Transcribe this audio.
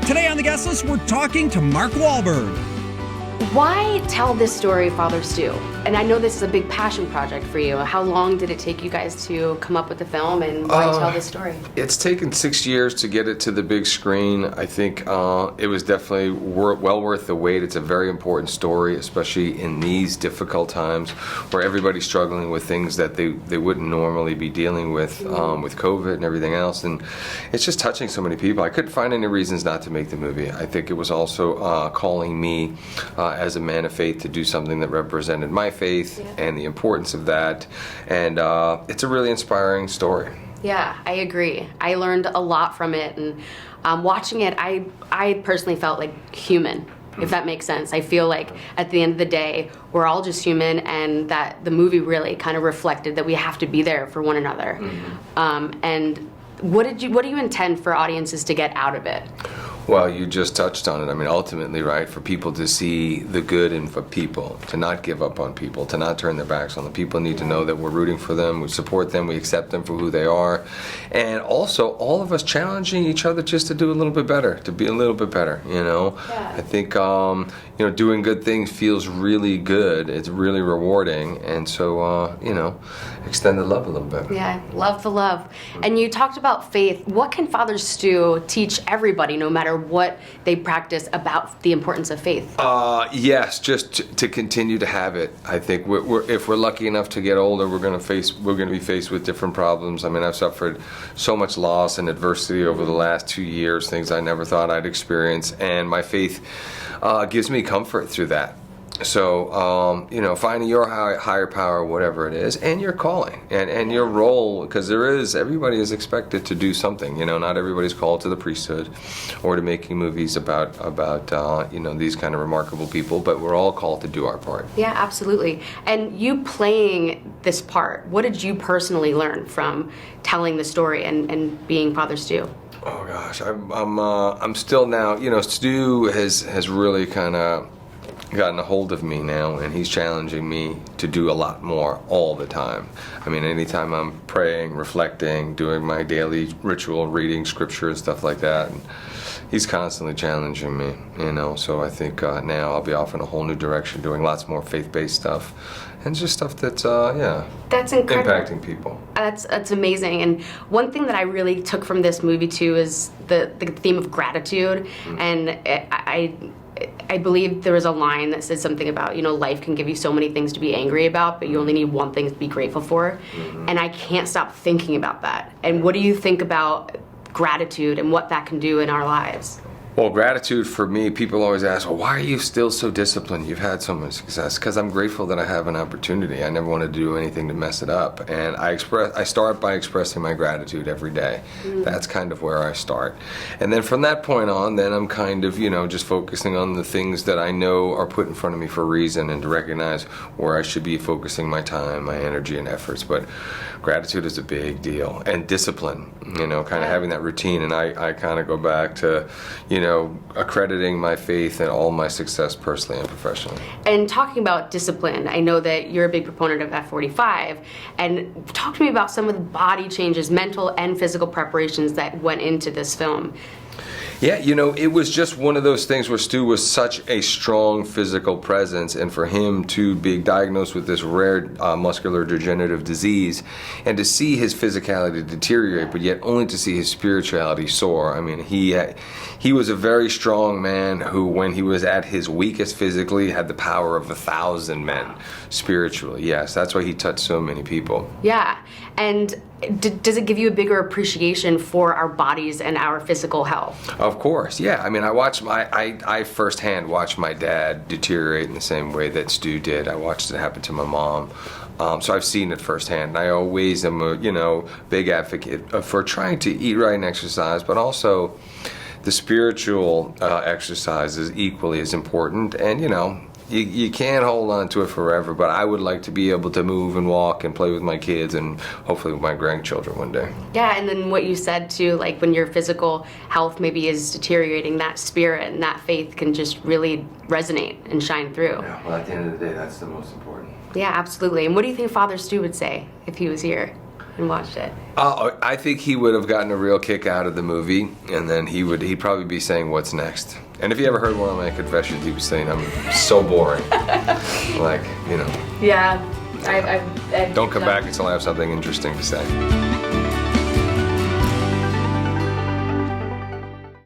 Today on the guest list, we're talking to Mark Wahlberg. Why tell this story, Father Stu? And I know this is a big passion project for you. How long did it take you guys to come up with the film, and why tell this story? It's taken 6 years to get it to the big screen. I think it was definitely well worth the wait. It's a very important story, especially in these difficult times where everybody's struggling with things that they wouldn't normally be dealing with COVID and everything else. And it's just touching so many people. I couldn't find any reasons not to make the movie. I think it was also calling me as a man of faith to do something that represented my faith and the importance of that. And it's a really inspiring story. Yeah, I agree. I learned a lot from it, and watching it, I personally felt like human, if that makes sense. I feel like at the end of the day, we're all just human, and that the movie really kind of reflected that we have to be there for one another. And what do you intend for audiences to get out of it? Well, you just touched on it. I mean, ultimately, right, for people to see the good in for people, to not give up on people, to not turn their backs on them. People need to know that we're rooting for them, we support them, we accept them for who they are. And also, all of us challenging each other just to do a little bit better, to be a little bit better, you know? Yeah. I think, doing good things feels really good. It's really rewarding. And so, extend the love a little bit. Yeah, love the love. And you talked about faith. What can Father Stu teach everybody, no matter what they practice, about the importance of faith? Yes, just to continue to have it. I think if we're lucky enough to get older, we're going to be faced with different problems. I mean, I've suffered so much loss and adversity over the last 2 years, things I never thought I'd experience, and my faith gives me comfort through that. So, finding your higher power, whatever it is, and your calling, and your role, because everybody is expected to do something. Not everybody's called to the priesthood or to making movies about these kind of remarkable people, but we're all called to do our part. Yeah, absolutely. And you playing this part, what did you personally learn from telling the story and being Father Stu? Oh gosh, I'm still now. Stu has really kind of gotten a hold of me now, and he's challenging me to do a lot more all the time. I mean, anytime I'm praying, reflecting, doing my daily ritual, reading scripture and stuff like that, and he's constantly challenging me, so I think now I'll be off in a whole new direction, doing lots more faith-based stuff, and just stuff that's that's incredible. Impacting people. That's amazing. And one thing that I really took from this movie too is the theme of gratitude. And I believe there was a line that said something about, life can give you so many things to be angry about, but you only need one thing to be grateful for. And I can't stop thinking about that. And what do you think about gratitude and what that can do in our lives? Well, gratitude for me, people always ask, well, why are you still so disciplined? You've had so much success. Because I'm grateful that I have an opportunity. I never wanted to do anything to mess it up. And I start by expressing my gratitude every day. That's kind of where I start. And then from that point on, then I'm kind of, just focusing on the things that I know are put in front of me for a reason, and to recognize where I should be focusing my time, my energy, and efforts. But gratitude is a big deal. And discipline, kind of having that routine. And I kind of go back to, accrediting my faith and all my success personally and professionally. And talking about discipline, I know that you're a big proponent of F45, and talk to me about some of the body changes, mental and physical preparations that went into this film. Yeah, it was just one of those things where Stu was such a strong physical presence, and for him to be diagnosed with this rare muscular degenerative disease, and to see his physicality deteriorate, but yet only to see his spirituality soar. I mean, he was a very strong man who, when he was at his weakest physically, had the power of 1,000 men spiritually. Yes, that's why he touched so many people. Yeah, and does it give you a bigger appreciation for our bodies and our physical health? Of course, yeah. I mean, I firsthand watched my dad deteriorate in the same way that Stu did. I watched it happen to my mom. So I've seen it firsthand. And I always am a big advocate for trying to eat right and exercise, but also the spiritual exercise is equally as important. And you can't hold on to it forever, but I would like to be able to move and walk and play with my kids and hopefully with my grandchildren one day. Yeah, and then what you said too, like when your physical health maybe is deteriorating, that spirit and that faith can just really resonate and shine through. Yeah, well, at the end of the day, that's the most important. Yeah, absolutely. And what do you think Father Stu would say if he was here? and watched it. I think he would have gotten a real kick out of the movie, and then he'd probably be saying, "What's next?" And if you ever heard one of my confessions, he'd be saying, "I'm so boring." Like, you know. Yeah. I've Don't come back until I have something interesting to say.